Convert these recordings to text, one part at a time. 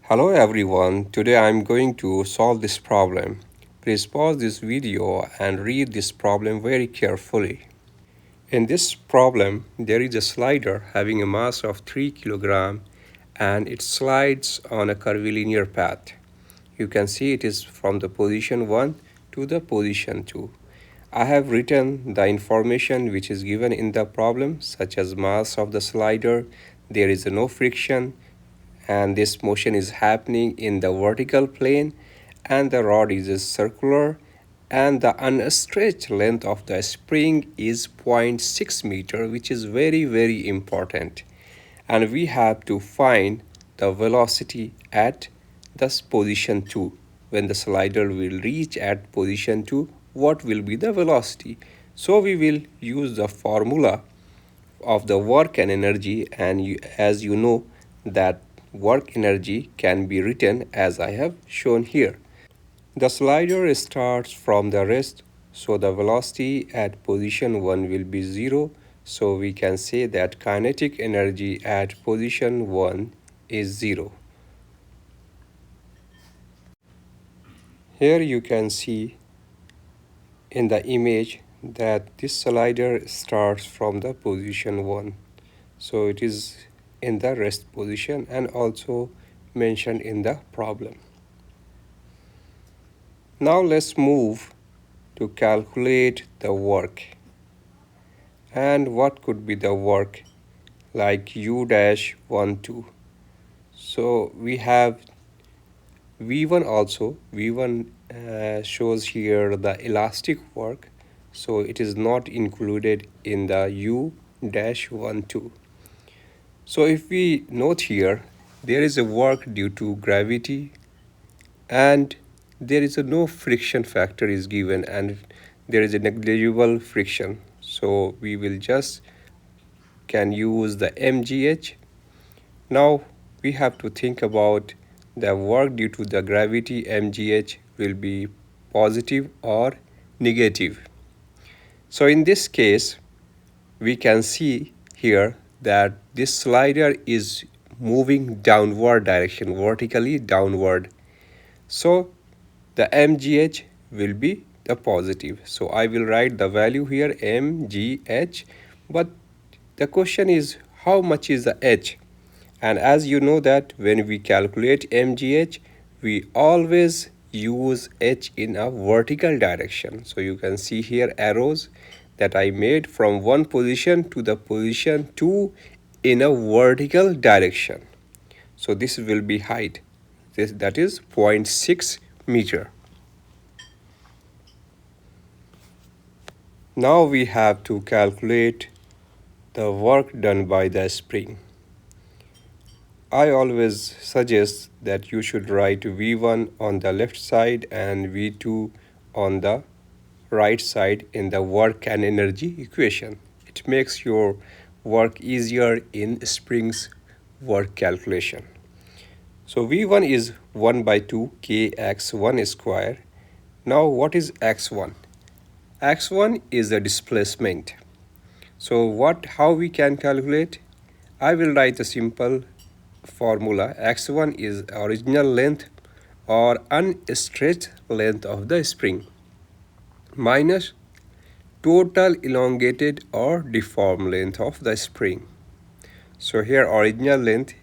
Hello everyone, today I'm going to solve this problem. Please pause this video and read this problem very carefully. In this problem, there is a slider having a mass of 3 kg and it slides on a curvilinear path. You can see it is from the position 1 to the position 2. I have written the information which is given in the problem, such as mass of the slider, there is no friction, and this motion is happening in the vertical plane, and the rod is circular, and the unstretched length of the spring is 0.6 meter, which is very important. And we have to find the velocity at this position 2. When the slider will reach at position 2, what will be the velocity? So we will use the formula of the work and energy, and as you know that work energy can be written as I have shown here. The slider starts from the rest, so the velocity at position 1 will be 0. So we can say that kinetic energy at position 1 is 0. Here you can see in the image that this slider starts from the position 1. So it is in the rest position and also mentioned in the problem. Now let's move to calculate the work. And what could be the work like U-12? So we have V1 also. V1 shows here the elastic work. So it is not included in the U-12. So if we note here, there is a work due to gravity and there is no friction factor is given, and there is a negligible friction. So we will just can use the mgh. Now we have to think about the work due to the gravity. Mgh will be positive or negative. So in this case, we can see here that this slider is moving downward direction, vertically downward. So the mgh will be the positive. So I will write the value here mgh, but the question is how much is the h? And as you know that when we calculate mgh, we always use h in a vertical direction. So you can see here arrows that I made from one position to the position 2 in a vertical direction. So this will be height. That is 0.6 meter. Now we have to calculate the work done by the spring. I always suggest that you should write V1 on the left side and V2 on the right side in the work and energy equation. It makes your work easier in spring's work calculation. So V1 is 1 by 2 kx1 square. Now what is x1? x1 is the displacement. So how we can calculate? I will write a simple formula. X1 is original length or unstretched length of the spring minus total elongated or deformed length of the spring. So here original length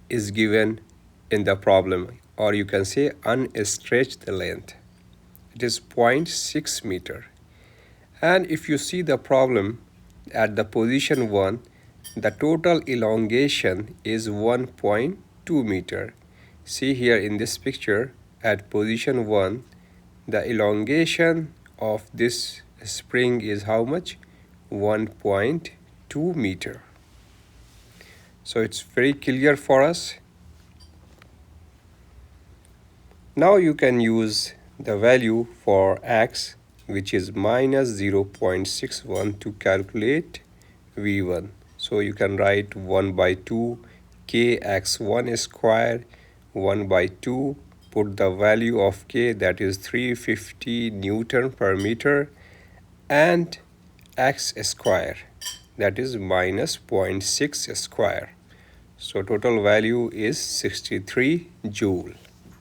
is given in the problem, or you can say unstretched length. It is 0.6 meter. And if you see the problem at the position 1, the total elongation is 1.2 meter. See here in this picture at position 1, the elongation of this spring is how much? 1.2 meter. So it's very clear for us. Now you can use the value for x, which is minus 0.61, to calculate V1. So you can write 1 by 2 kx1 square, 1 by 2, put the value of k, that is 350 Newton per meter, and x square, that is minus 0.6 square. So total value is 63 joule.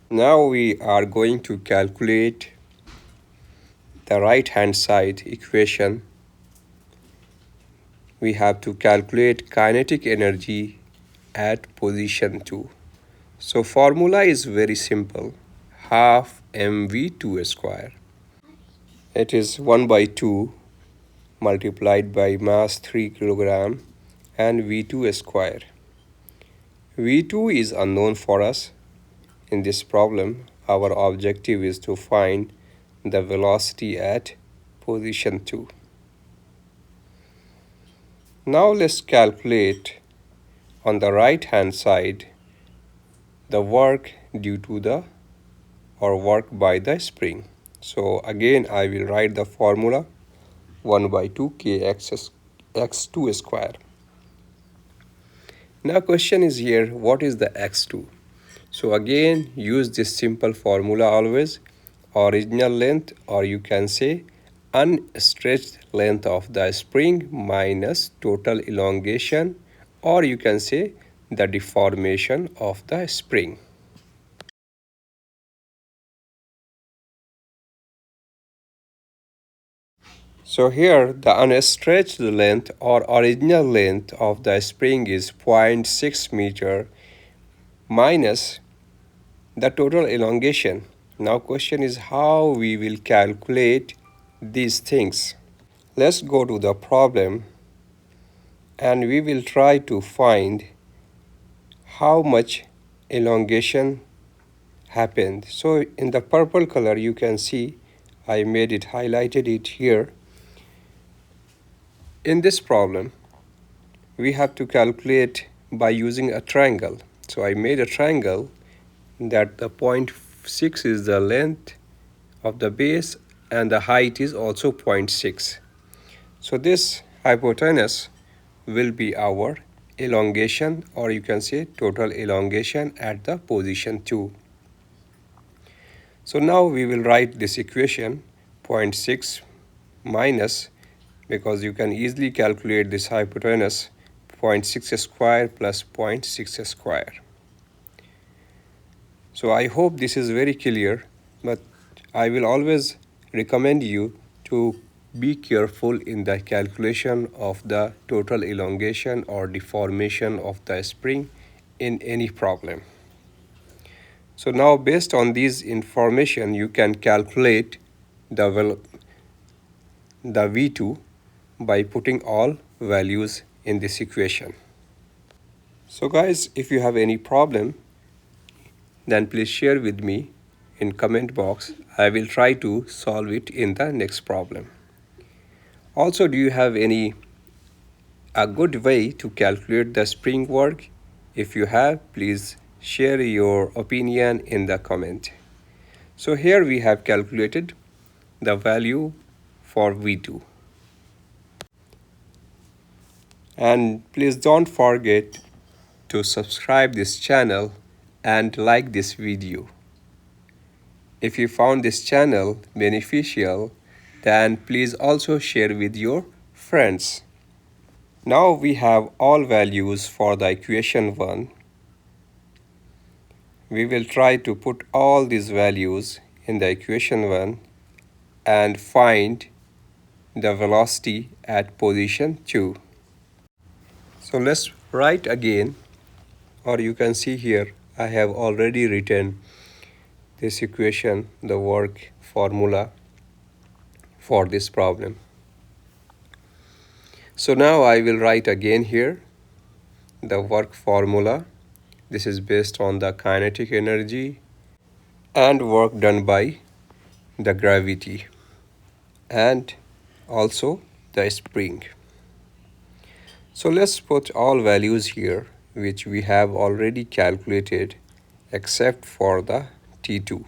Now we are going to calculate the right hand side equation. We have to calculate kinetic energy at position 2. So formula is very simple, half mv2 square. It is 1 by 2 multiplied by mass 3 kilogram and v2 square. v2 is unknown for us. In this problem, our objective is to find the velocity at position 2. Now let's calculate on the right hand side the work due to the work by the spring. So again I will write the formula 1 by 2 kx x2 square. Now question is here, what is the x2? So again use this simple formula always, original length, or you can say unstretched length of the spring minus total elongation, or you can say the deformation of the spring. So here the unstretched length or original length of the spring is 0.6 meter minus the total elongation. Now question is how we will calculate these things. Let's go to the problem and we will try to find how much elongation happened. So in the purple color you can see I made it, highlighted it here. In this problem we have to calculate by using a triangle. So I made a triangle that the 0.6 is the length of the base and the height is also 0.6. So this hypotenuse will be our elongation, or you can say total elongation at the position 2. So now we will write this equation 0.6 minus, because you can easily calculate this hypotenuse, 0.6 square plus 0.6 square. So I hope this is very clear, but I will always recommend you to be careful in the calculation of the total elongation or deformation of the spring in any problem. So now based on these information you can calculate the V2 by putting all values in this equation. So guys, if you have any problem, then please share with me in comment box. I will try to solve it in the next problem. Also, do you have a good way to calculate the spring work? If you have, please share your opinion in the comment. So here we have calculated the value for V2. And please don't forget to subscribe this channel and like this video. If you found this channel beneficial, then please also share with your friends. Now we have all values for the equation 1. We will try to put all these values in the equation 1 and find the velocity at position 2. So let's write again, or you can see here I have already written this equation, the work formula for this problem. So now I will write again here the work formula. This is based on the kinetic energy and work done by the gravity and also the spring. So let's put all values here which we have already calculated except for the T2.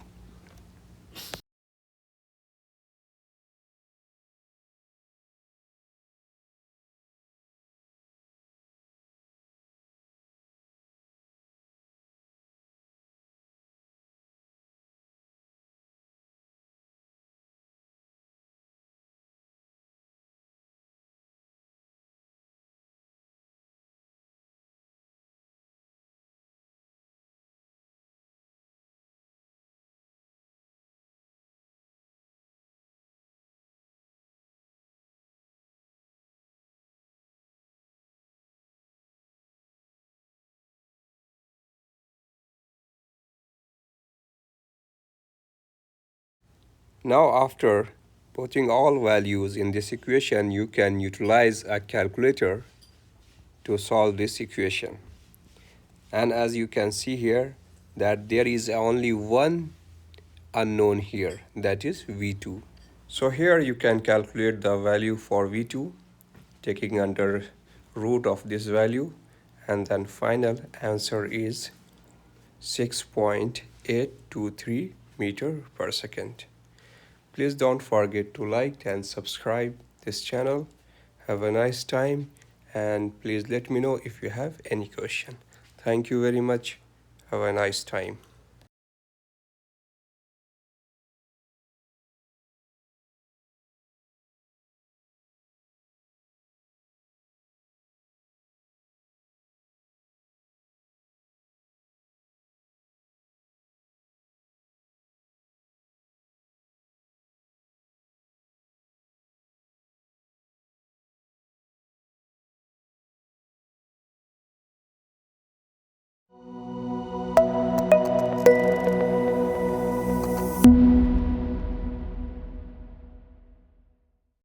Now after putting all values in this equation, you can utilize a calculator to solve this equation. And as you can see here, that there is only one unknown here, that is V2. So here you can calculate the value for V2, taking under root of this value, and then final answer is 6.823 meter per second. Please don't forget to like and subscribe this channel. Have a nice time, and please let me know if you have any question. Thank you very much. Have a nice time.